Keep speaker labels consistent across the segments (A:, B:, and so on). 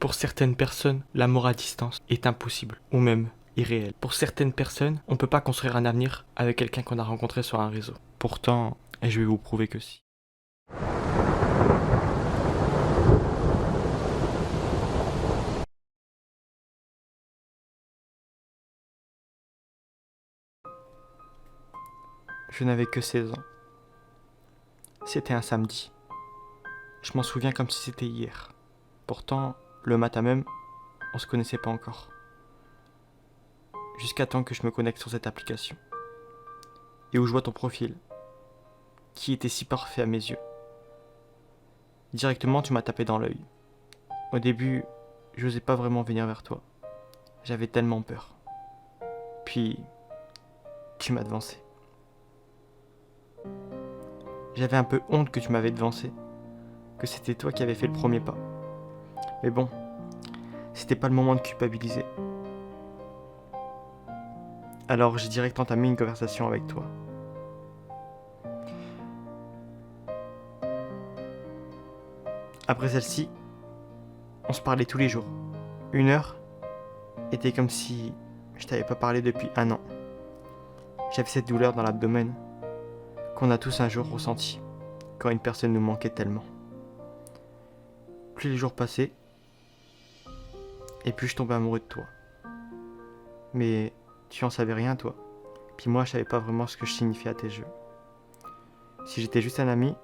A: Pour certaines personnes, l'amour à distance est impossible, ou même irréel. Pour certaines personnes, on ne peut pas construire un avenir avec quelqu'un qu'on a rencontré sur un réseau. Pourtant, je vais vous prouver que si. Je n'avais que 16 ans. C'était un samedi. Je m'en souviens comme si c'était hier. Pourtant, le matin même, on se connaissait pas encore. Jusqu'à temps que je me connecte sur cette application. Et où je vois ton profil, qui était si parfait à mes yeux. Directement, tu m'as tapé dans l'œil. Au début, je n'osais pas vraiment venir vers toi. J'avais tellement peur. Puis, tu m'as devancé. J'avais un peu honte que tu m'avais devancé, que c'était toi qui avais fait le premier pas. Mais bon, c'était pas le moment de culpabiliser. Alors j'ai direct entamé une conversation avec toi. Après celle-ci, on se parlait tous les jours. 1 heure était comme si je t'avais pas parlé depuis 1 an. J'avais cette douleur dans l'abdomen qu'on a tous un jour ressenti quand une personne nous manquait tellement. Plus les jours passaient, et plus je tombais amoureux de toi. Mais tu en savais rien, toi. Puis moi, je savais pas vraiment ce que je signifiais à tes jeux. Si j'étais juste un ami,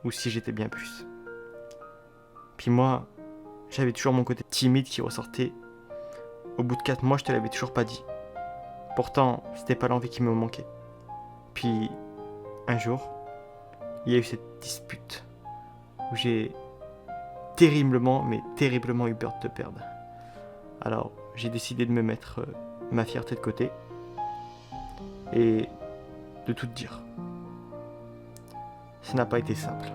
A: ou si j'étais bien plus. Puis moi, j'avais toujours mon côté timide qui ressortait. Au bout de 4 mois, je te l'avais toujours pas dit. Pourtant, c'était pas l'envie qui me manquait. Puis, un jour, il y a eu cette dispute où j'ai terriblement, mais terriblement eu peur de te perdre. Alors, j'ai décidé de me mettre ma fierté de côté et de tout te dire. Ça n'a pas été simple.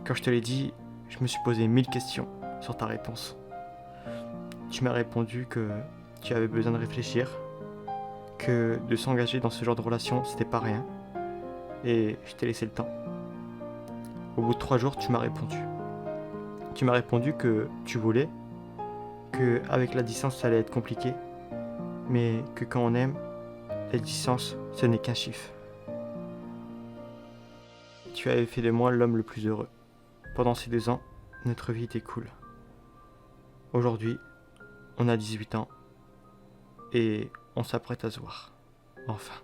A: Quand je te l'ai dit, je me suis posé 1000 questions sur ta réponse. Tu m'as répondu que tu avais besoin de réfléchir, que de s'engager dans ce genre de relation, c'était pas rien, et je t'ai laissé le temps. Au bout de 3 jours, tu m'as répondu. Tu m'as répondu que tu voulais, que avec la distance ça allait être compliqué, mais que quand on aime, la distance ce n'est qu'un chiffre. Tu avais fait de moi l'homme le plus heureux. Pendant ces 2 ans, notre vie était cool. Aujourd'hui, on a 18 ans et on s'apprête à se voir. Enfin.